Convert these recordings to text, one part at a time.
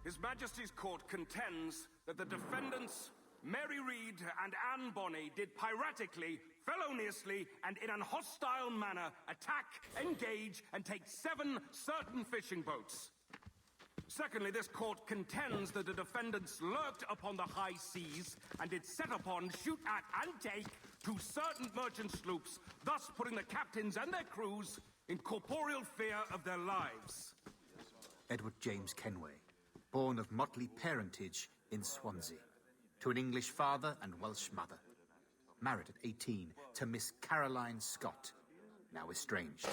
His Majesty's Court contends that the defendants, Mary Read and Anne Bonny, did piratically, feloniously, and in an hostile manner attack, engage, and take 7 certain fishing boats. Secondly, this court contends that the defendants lurked upon the high seas and did set upon, shoot at, and take 2 certain merchant sloops, thus putting the captains and their crews in corporeal fear of their lives. Edward James Kenway, born of motley parentage in Swansea, to an English father and Welsh mother. Married at 18 to Miss Caroline Scott, now estranged.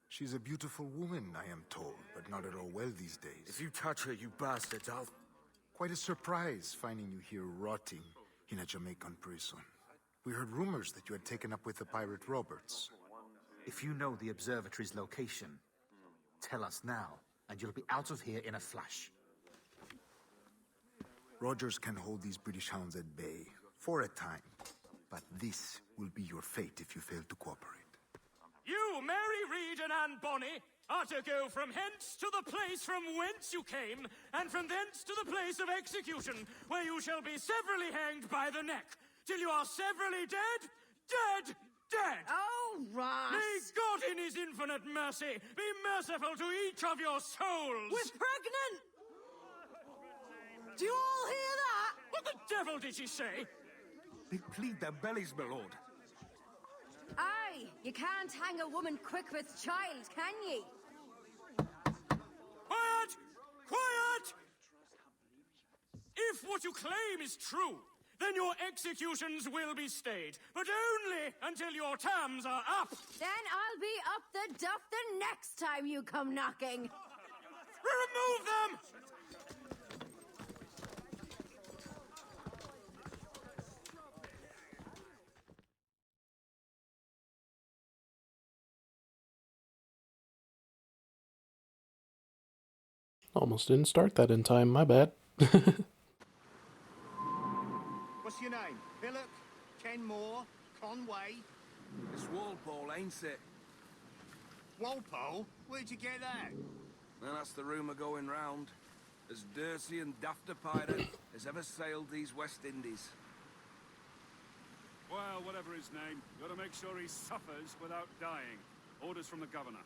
She's a beautiful woman, I am told, but not at all well these days. If you touch her, you bastards, I'll... Quite a surprise finding you here rotting in a Jamaican prison. We heard rumors that you had taken up with the pirate Roberts. If you know the observatory's location, tell us now, and you'll be out of here in a flash. Rogers can hold these British hounds at bay, for a time. But this will be your fate if you fail to cooperate. You, Mary Read and Anne Bonny, are to go from hence to the place from whence you came, and from thence to the place of execution, where you shall be severally hanged by the neck, till you are severally dead, dead, dead! Oh, Ross! May God in his infinite mercy be merciful to each of your souls! We're pregnant! Do you all hear that? What the devil did she say? They plead their bellies, my lord. Aye, you can't hang a woman quick with child, can ye? Quiet! Quiet! If what you claim is true, then your executions will be stayed, but only until your terms are up. Then I'll be up the duff the next time you come knocking. Remove them! Almost didn't start that in time, my bad. What's your name? Billock? Kenmore? Conway? It's Walpole, ain't it? Walpole? Where'd you get that? Well, that's the rumour going round. As dirty and daft a pirate as ever sailed these West Indies. Well, whatever his name, gotta make sure he suffers without dying. Orders from the governor.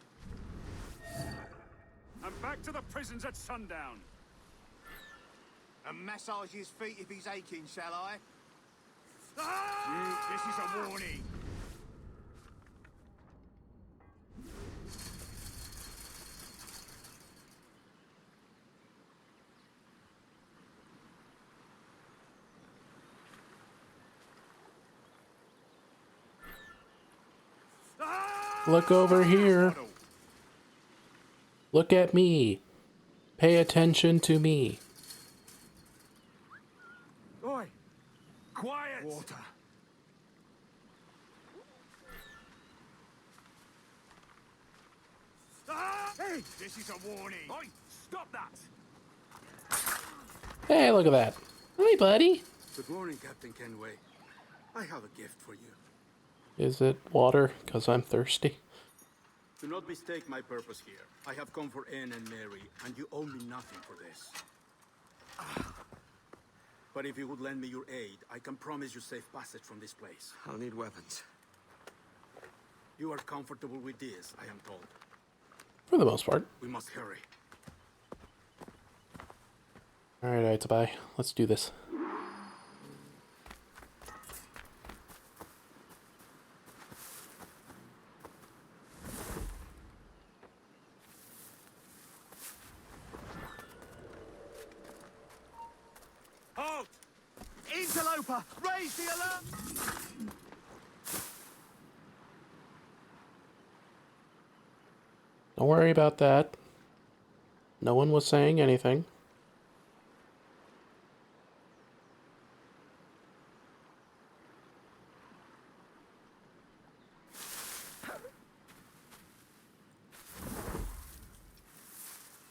And back to the prisons at sundown. And massage his feet if he's aching, shall I? Ah! This is a warning. Look over here. Look at me. Pay attention to me. Oi! Quiet! Water. Ah! Hey! This is a warning. Oi! Stop that! Hey, look at that. Hi, buddy. Good morning, Captain Kenway. I have a gift for you. Is it water? Because I'm thirsty. Do not mistake my purpose here. I have come for Anne and Mary, and you owe me nothing for this. But if you would lend me your aid, I can promise you safe passage from this place. I'll need weapons. You are comfortable with this, I am told. For the most part. We must hurry. Alright, Aitabai. Let's do this. Halt! Interloper! Raise the alert! Don't worry about that. No one was saying anything.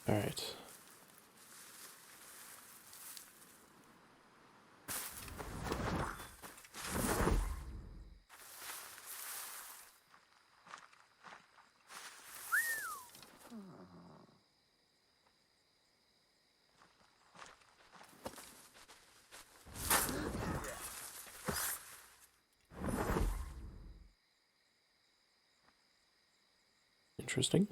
Alright. Interesting.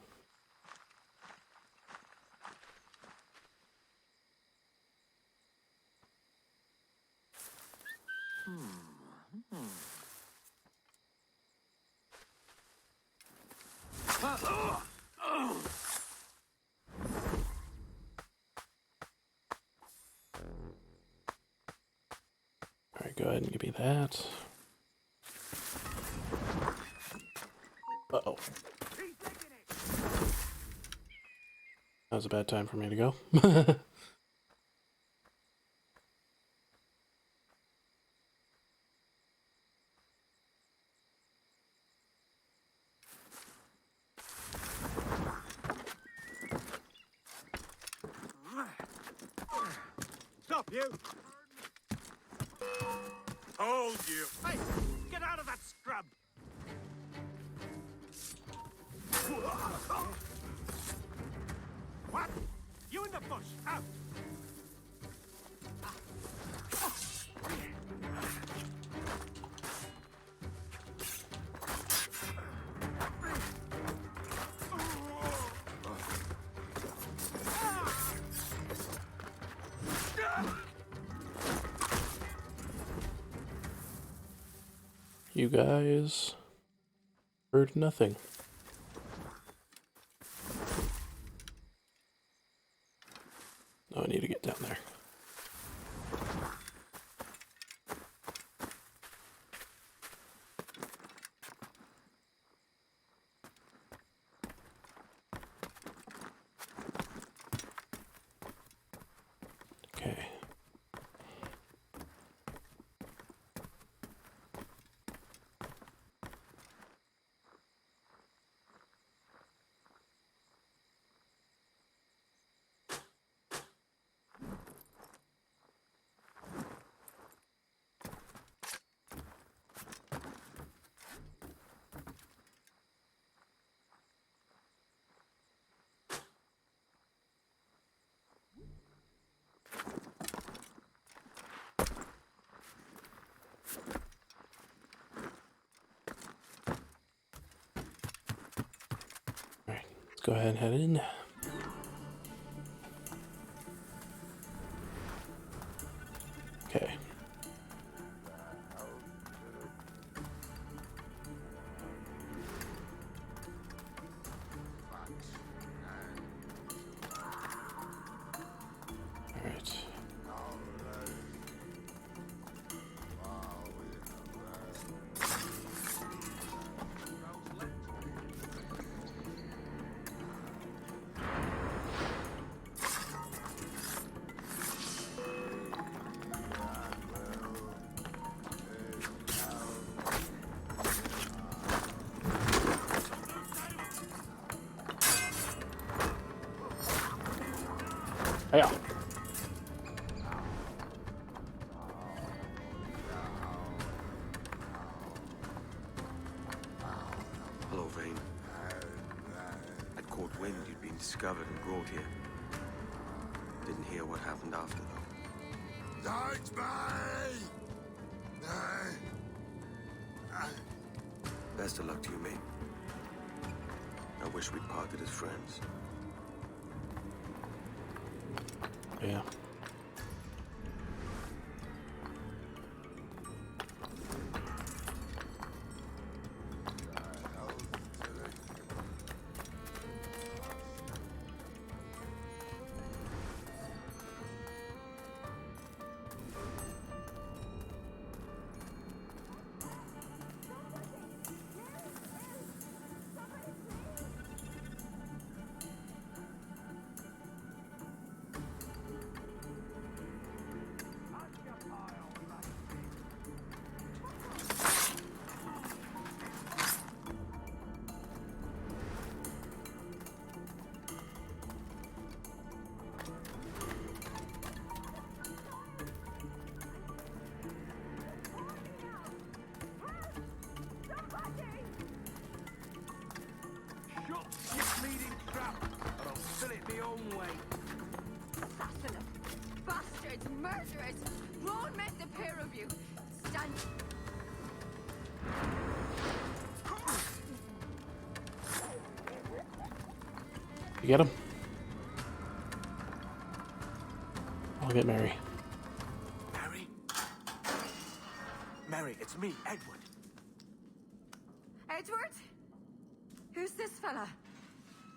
Alright, go ahead and give me that. Uh-oh. That was a bad time for me to go. Stop, you! Hold you! Hey, get out of that scrub! What? You in the bush, out! You guys heard nothing. Oh, I need to get down there. Okay. Alright, let's go ahead and head in. Okay. Alright. Yeah. Hello, Vane. I'd caught wind you'd been discovered and brought here. Didn't hear what happened after, though. Don't Best of luck to you, mate. I wish we'd parted as friends. Yeah. Murderers! Won't met the pair of you. Stand. You get him? I'll get Mary. Mary? Mary, it's me, Edward. Edward? Who's this fella?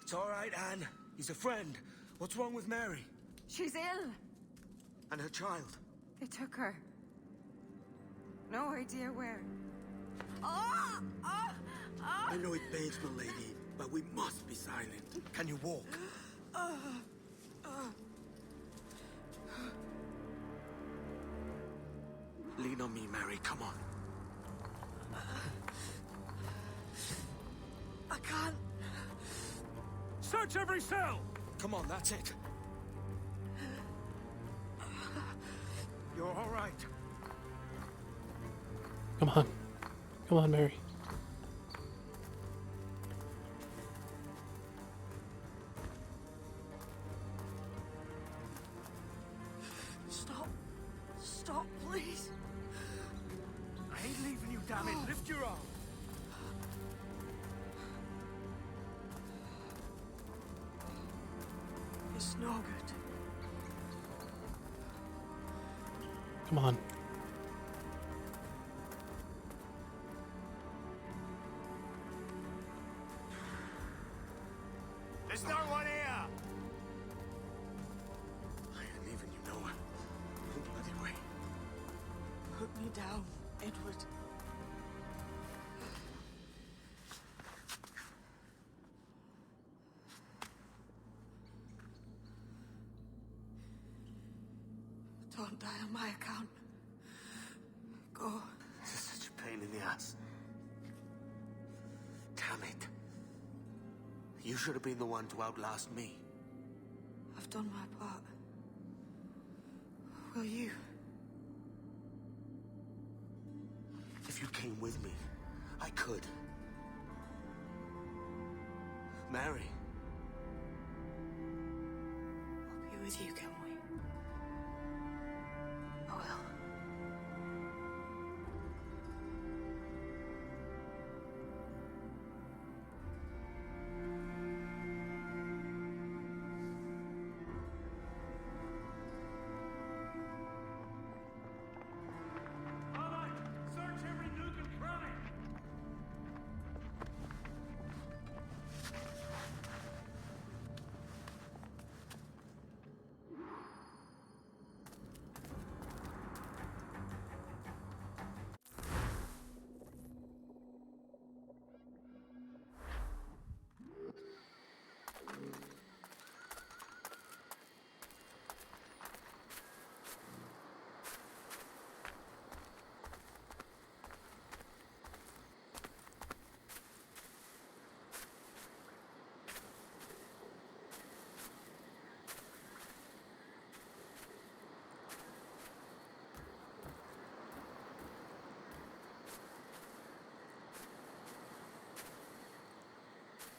It's all right, Anne. He's a friend. What's wrong with Mary? She's ill. And her child? They took her. No idea where. Oh! Oh! Oh! I know it pains, my lady, but we must be silent. Can you walk? Lean on me, Mary. Come on. I can't. Search every cell! Come on, that's it. You're all right. Come on. Come on, Mary. Stop. Stop, please. I ain't leaving you, damn it. Lift your arm. It's no good. Come on. There's no one here. I ain't leaving you nowhere. No bloody way. Put me down, Edward. Don't die on my account. Go. This is such a pain in the ass. Damn it. You should have been the one to outlast me. I've done my part. Will you? If you came with me, I could. Mary. I'll be with you, can we? I will. Search every nook and cranny!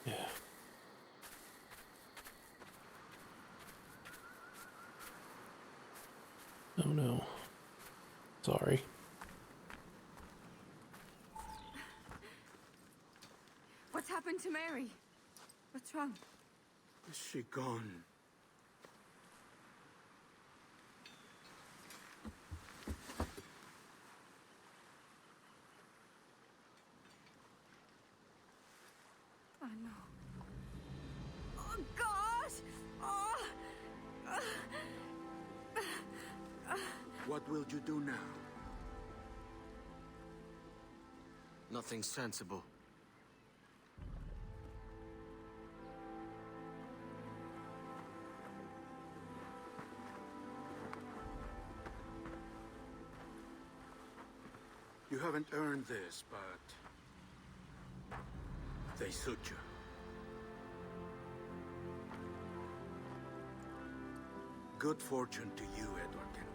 Yeah. Oh no. Sorry. What's happened to Mary? What's wrong? Is she gone? I know. Oh, God! Oh! What will you do now? Nothing sensible. You haven't earned this, but they suit you. Good fortune to you, Edward Kenway.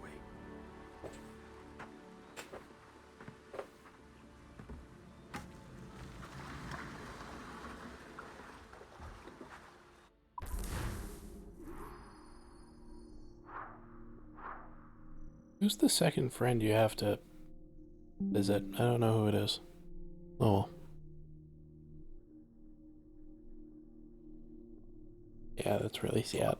Who's the second friend you have to visit? I don't know who it is. Oh. Yeah, Yeah, that's really sad.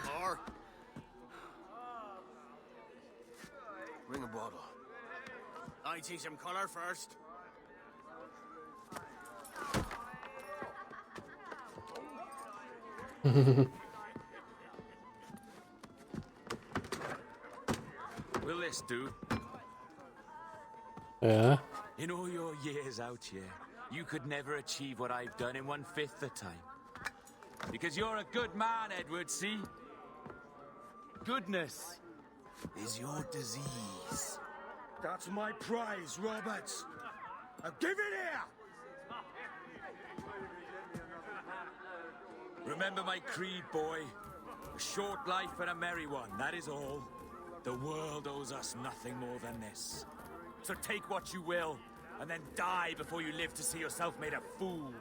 More? Bring a bottle. I teach him color first. Will this do? Yeah. In all your years out here, you could never achieve what I've done in 1/5 the time. Because you're a good man, Edward, see? Goodness is your disease. That's my prize, Roberts. Now give it here! Remember my creed, boy. A short life and a merry one, that is all. The world owes us nothing more than this. So take what you will, and then die before you live to see yourself made a fool.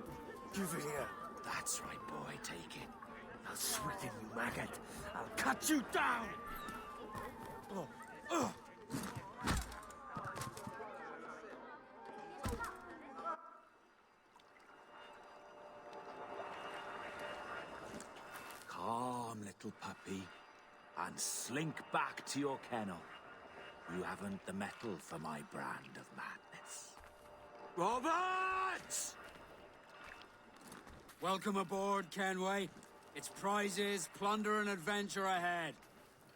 Give it here. That's right, boy, take it. I'll sweeten you, maggot. I'll cut you down! Calm, little puppy, and slink back to your kennel. You haven't the mettle for my brand of madness. Roberts! Welcome aboard, Kenway. It's prizes, plunder, and adventure ahead.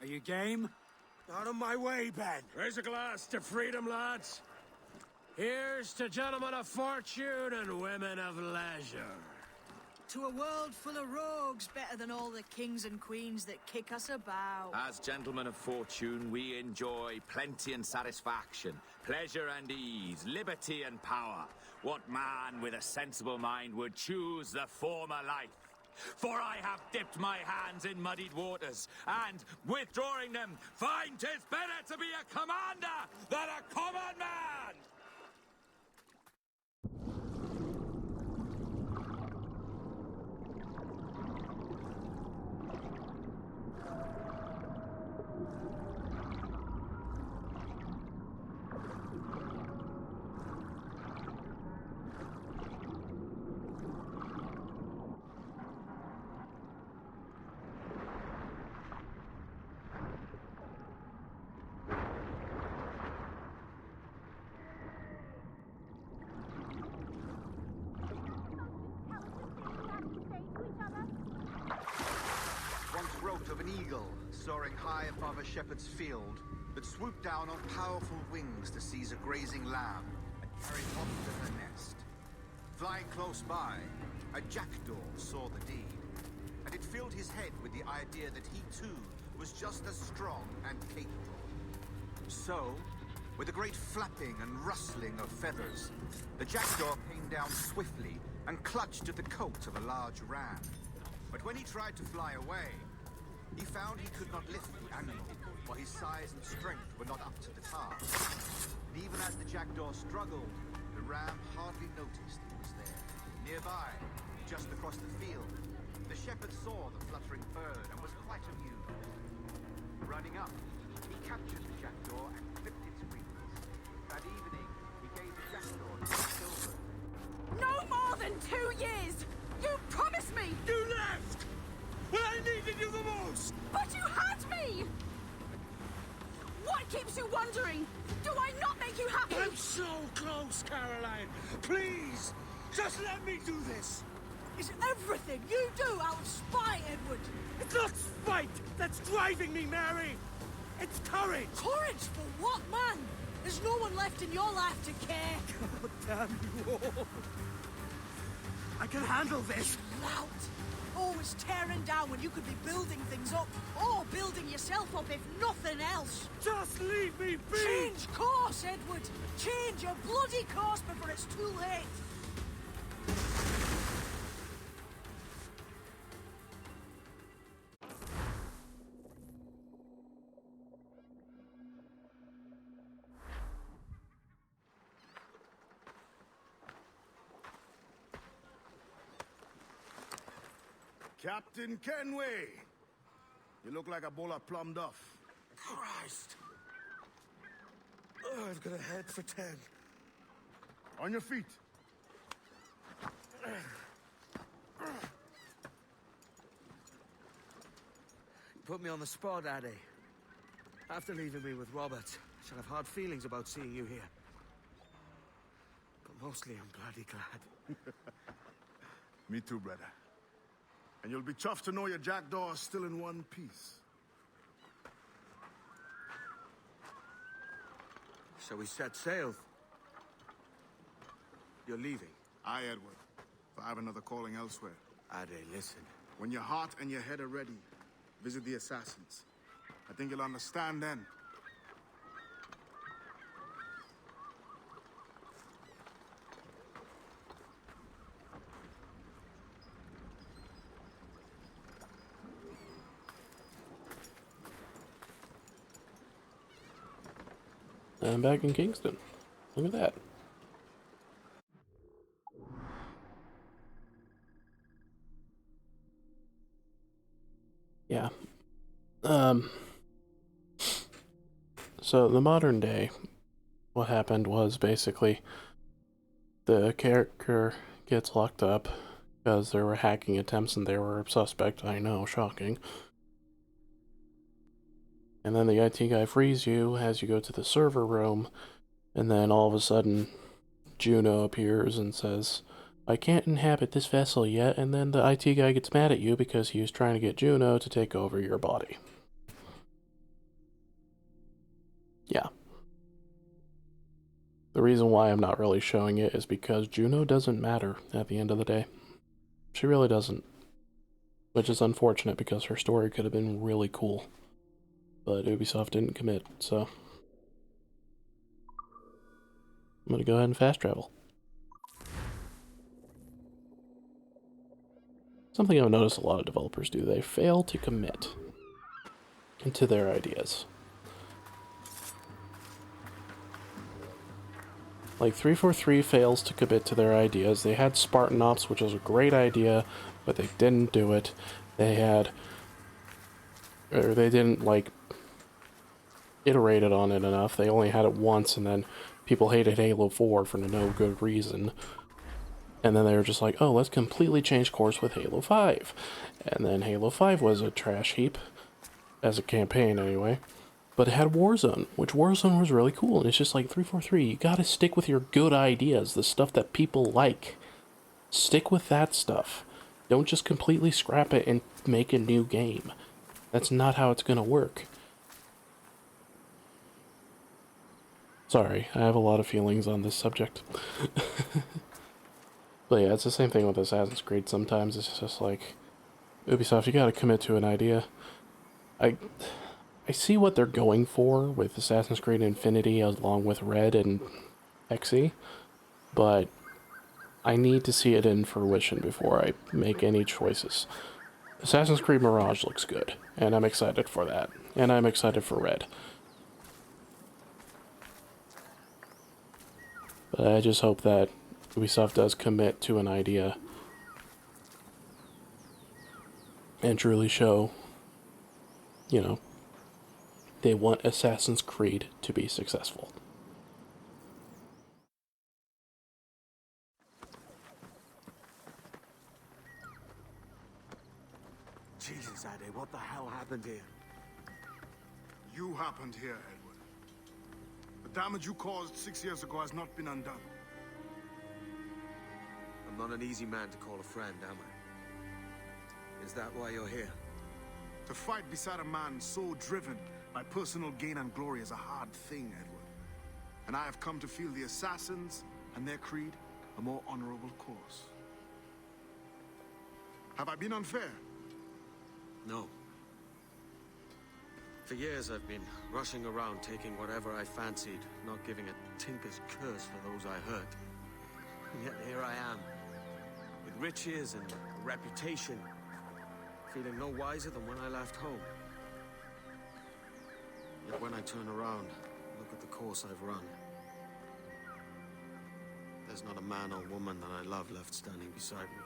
Are you game? Out of my way, Ben. Raise a glass to freedom, lads. Here's to gentlemen of fortune and women of leisure. To a world full of rogues, better than all the kings and queens that kick us about. As gentlemen of fortune, we enjoy plenty and satisfaction, pleasure and ease, liberty and power. What man with a sensible mind would choose the former life? For I have dipped my hands in muddied waters, and, withdrawing them, find 'tis better to be a commander than a common man! Once wrote of an eagle soaring high above a shepherd's field that swooped down on powerful wings to seize a grazing lamb and carry it off to her nest. Flying close by, a jackdaw saw the deed, and it filled his head with the idea that he too was just as strong and capable. So, with a great flapping and rustling of feathers, the jackdaw came down swiftly and clutched at the coat of a large ram. But when he tried to fly away, he found he could not lift the animal, for his size and strength were not up to the task. And even as the jackdaw struggled, the ram hardly noticed he was there. Nearby, just across the field, the shepherd saw the fluttering bird and was quite amused. Running up, he captured the jackdaw and clipped its wings. That evening, he gave the jackdaw to his children. No more than 2 years! You promised me! You left! When I needed you the most! But you had me! What keeps you wondering? Do I not make you happy? I'm so close, Caroline! Please! Just let me do this! Is everything you do out of spite, Edward? It's not spite that's driving me, Mary! It's courage! Courage for what, man? There's no one left in your life to care. God damn you all! I can handle this! Lout! Always tearing down when you could be building things up, or building yourself up if nothing else. Just leave me be! Change course, Edward! Change your bloody course before it's too late! Captain Kenway! You look like a bowl of plum duff. Christ! Oh, I've got a head for 10. On your feet. You put me on the spot, Addy. After leaving me with Robert, I shall have hard feelings about seeing you here. But mostly I'm bloody glad. Me too, brother. And you'll be chuffed to know your jackdaw is still in one piece. So we set sail. You're leaving? Aye, Edward. But I have another calling elsewhere. Ade, listen. When your heart and your head are ready, visit the assassins. I think you'll understand then. I'm back in Kingston. Look at that. Yeah. So the modern day, what happened was basically the character gets locked up because there were hacking attempts and they were a suspect. I know, shocking. And then the IT guy frees you as you go to the server room, and then all of a sudden Juno appears and says, I can't inhabit this vessel yet, and then the IT guy gets mad at you because he was trying to get Juno to take over your body. Yeah. The reason why I'm not really showing it is because Juno doesn't matter at the end of the day. She really doesn't. Which is unfortunate because her story could have been really cool. But Ubisoft didn't commit, so I'm gonna go ahead and fast travel. Something I've noticed a lot of developers do, they fail to commit into their ideas. Like 343 fails to commit to their ideas. They had Spartan Ops, which was a great idea, but they didn't do it. They didn't like iterated on it enough. They only had it once, and then people hated Halo 4 for no good reason. And then they were just like, oh, let's completely change course with Halo 5. And then Halo 5 was a trash heap, as a campaign anyway. But it had Warzone, which Warzone was really cool. And it's just like 343, you gotta stick with your good ideas, the stuff that people like. Stick with that stuff. Don't just completely scrap it and make a new game. That's not how it's gonna work. Sorry, I have a lot of feelings on this subject. But yeah, it's the same thing with Assassin's Creed. Sometimes it's just like, Ubisoft, you gotta commit to an idea. I see what they're going for with Assassin's Creed Infinity along with Red and XE, but I need to see it in fruition before I make any choices. Assassin's Creed Mirage looks good, and I'm excited for that. And I'm excited for Red. But I just hope that Ubisoft does commit to an idea and truly show, you know, they want Assassin's Creed to be successful. Jesus, Addy, what the hell happened here? You happened here, Edward. The damage you caused 6 years ago has not been undone. I'm not an easy man to call a friend, am I? Is that why you're here? To fight beside a man so driven by personal gain and glory is a hard thing, Edward. And I have come to feel the assassins and their creed a more honorable course. Have I been unfair? No. For years I've been rushing around taking whatever I fancied, not giving a tinker's curse for those I hurt. And yet here I am, with riches and a reputation, feeling no wiser than when I left home. Yet when I turn around, look at the course I've run. There's not a man or woman that I love left standing beside me.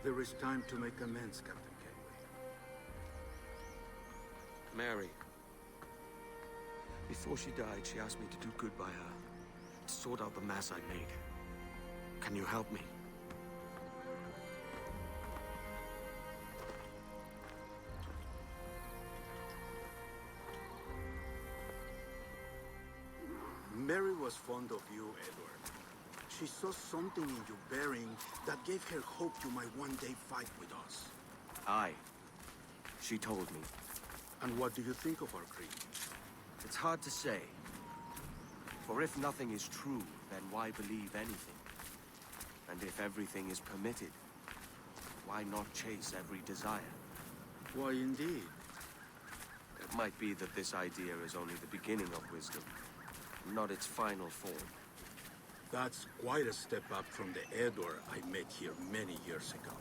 There is time to make amends, Captain Kenway. Mary. Before she died, she asked me to do good by her. To sort out the mess I made. Can you help me? Mary was fond of you, Edward. She saw something in your bearing that gave her hope you might one day fight with us. Aye. She told me. And what do you think of our creed? It's hard to say. For if nothing is true, then why believe anything? And if everything is permitted, why not chase every desire? Why, indeed. It might be that this idea is only the beginning of wisdom, not its final form. That's quite a step up from the Edward I met here many years ago.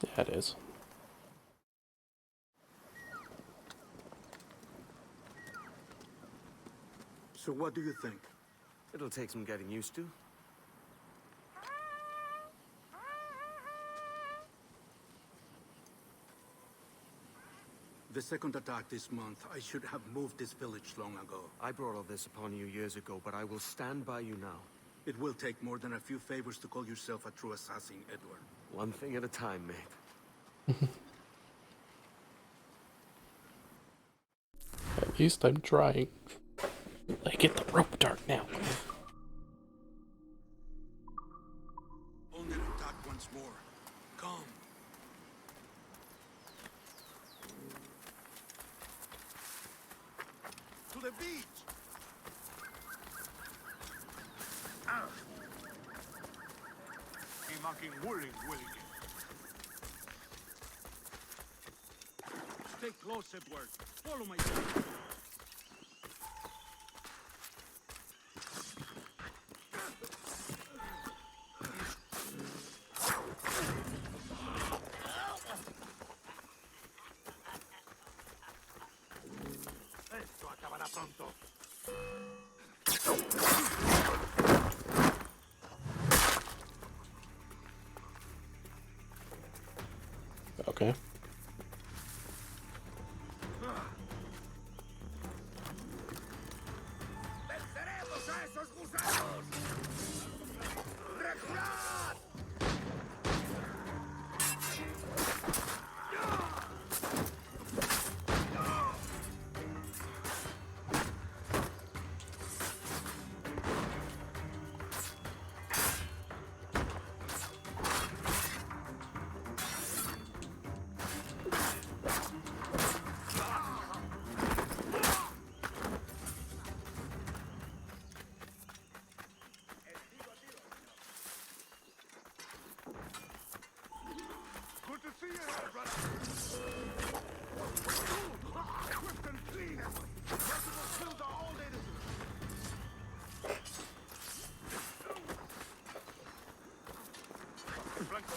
Yeah, it is. So what do you think? It'll take some getting used to. The second attack this month, I should have moved this village long ago. I brought all this upon you years ago, but I will stand by you now. It will take more than a few favors to call yourself a true assassin, Edward. One thing at a time, mate. At least I'm trying. I get the rope dart now. Only attack once more. Come. To the beach! Stay close, Edward. Follow my lead. Esto acabará pronto. Okay. ¡Venceremos a esos gusanos! ¡Reculad! Good to see you here, brother. Swift and clean, Edward. Multiple kills are all they deserve. Franco.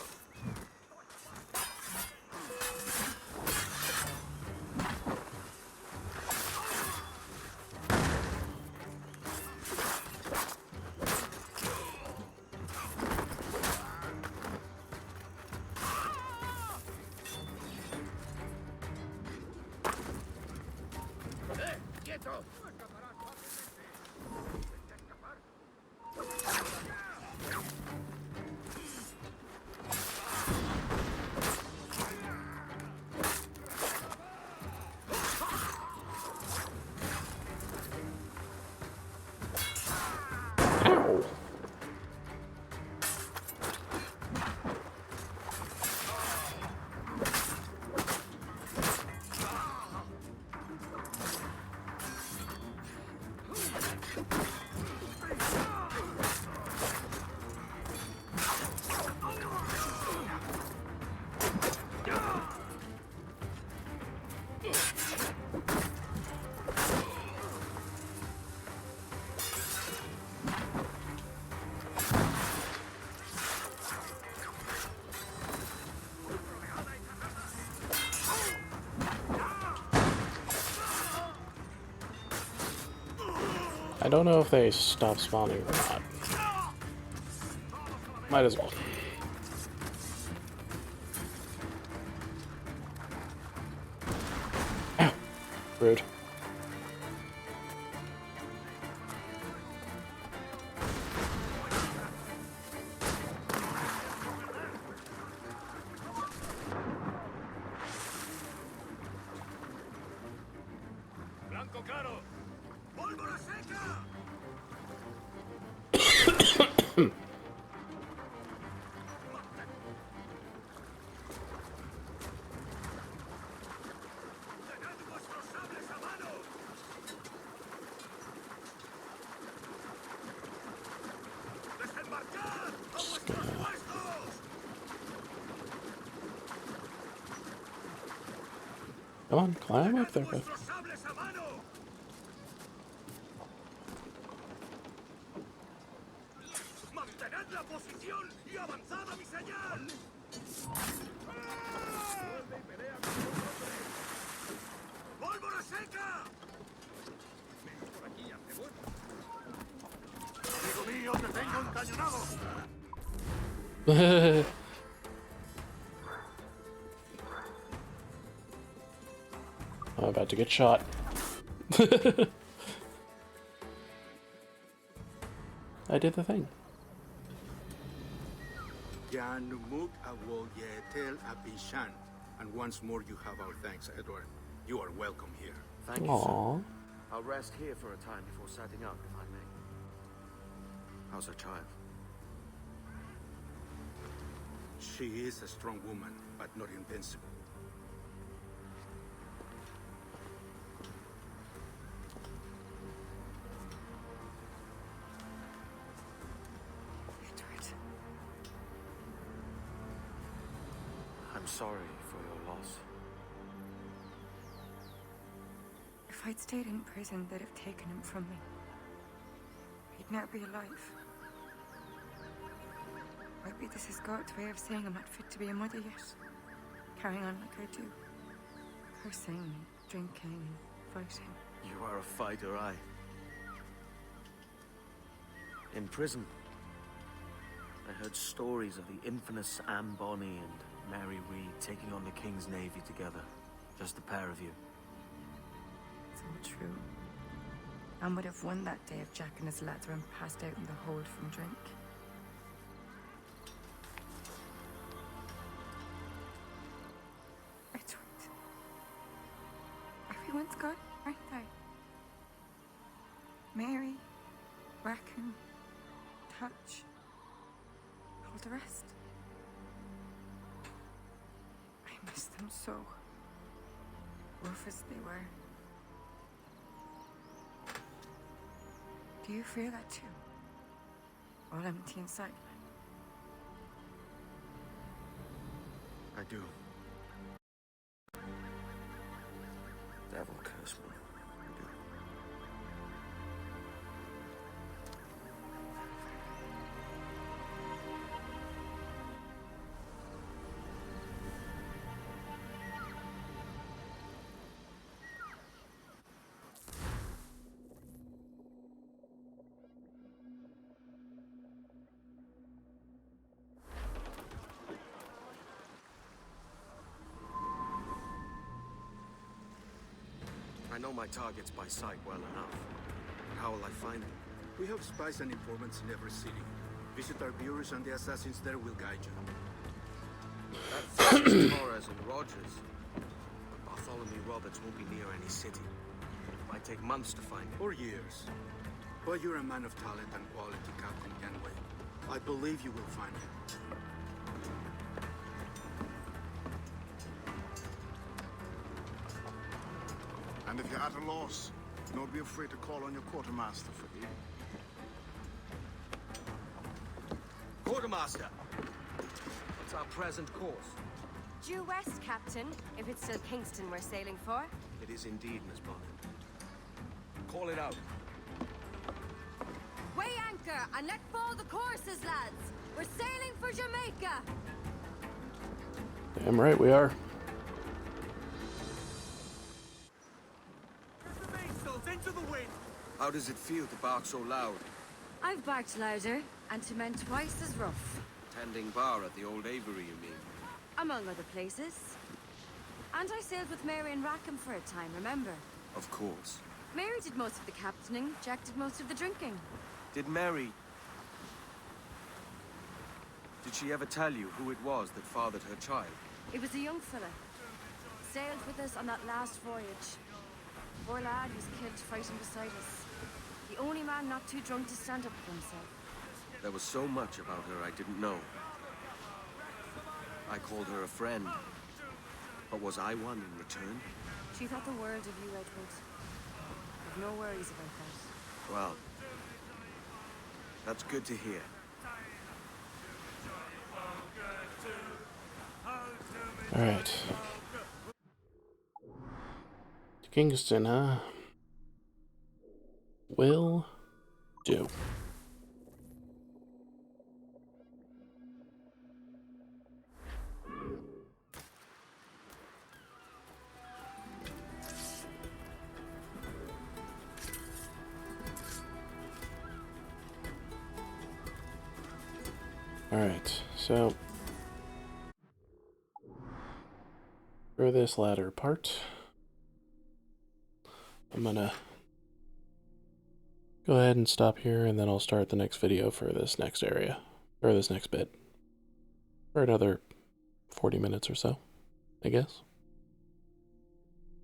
¡Quieto! Ow. I don't know if they stop spawning or not. Might as well. Rude. Blanco claro. ¡Pólvora seca! Come on, climb up there, bud. ¡Mantened la posición y avanzad a mi señal! ¡Pólvora seca! Por aquí hace bueno. Amigo mío, te tengo encañonado. I'm about to get shot. I did the thing. Yanumuk awol yetel abishan. And once more you have our thanks, Edward. You are welcome here. Thank you, Aww. sir. I'll rest here for a time before setting out, if I may. How's her child? She is a strong woman, but not invincible. I'm sorry for your loss. If I'd stayed in prison, they'd have taken him from me. He'd never be alive. Maybe this is God's way of saying I'm not fit to be a mother yet. Carrying on like I do. Cursing, drinking, fighting. You are a fighter, aye. In prison, I heard stories of the infamous Anne Bonny and Mary Read taking on the King's Navy together. Just the pair of you. It's all true. Anne would have won that day if Jack and his lads were passed out in the hold from drink. Edward. Everyone's gone, aren't they? Mary, Rackham, Touch, all the rest. I miss them so. Rough as they were. Do you feel that too? All empty inside? I do. Devil curse me. I do. I know my targets by sight well enough. But how will I find them? We have spies and informants in every city. Visit our bureaus and the assassins there will guide you. That's Torres and Rogers. But Bartholomew Roberts won't be near any city. It might take months to find him. Or years. But you're a man of talent and quality, Captain Kenway. I believe you will find him. And if you're at a loss, don't be afraid to call on your quartermaster for aid. Quartermaster! What's our present course? Due west, Captain, if it's still Kingston we're sailing for. It is indeed, Miss Bonnet. Call it out. Weigh anchor and let fall the courses, lads. We're sailing for Jamaica. Damn right we are. Into the wind. How does it feel to bark so loud? I've barked louder, and to men twice as rough. Tending bar at the old Avery, you mean? Among other places. And I sailed with Mary and Rackham for a time, remember? Of course. Mary did most of the captaining, Jack did most of the drinking. Did Mary... Did she ever tell you who it was that fathered her child? It was a young fella. Sailed with us on that last voyage. Poor lad was killed fighting beside us. The only man not too drunk to stand up for himself. There was so much about her I didn't know. I called her a friend. But was I one in return? She thought the world of you, Edward. You've no worries about that. Well, that's good to hear. Alright. To Kingston, huh? Will do. Alright, so for this latter part, I'm gonna go ahead and stop here, and then I'll start the next video for this next area, or this next bit, for another 40 minutes or so, I guess.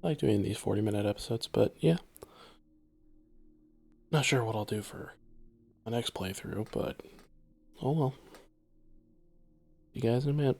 I like doing these 40-minute episodes, but yeah. Not sure what I'll do for the next playthrough, but oh well. See you guys in a minute.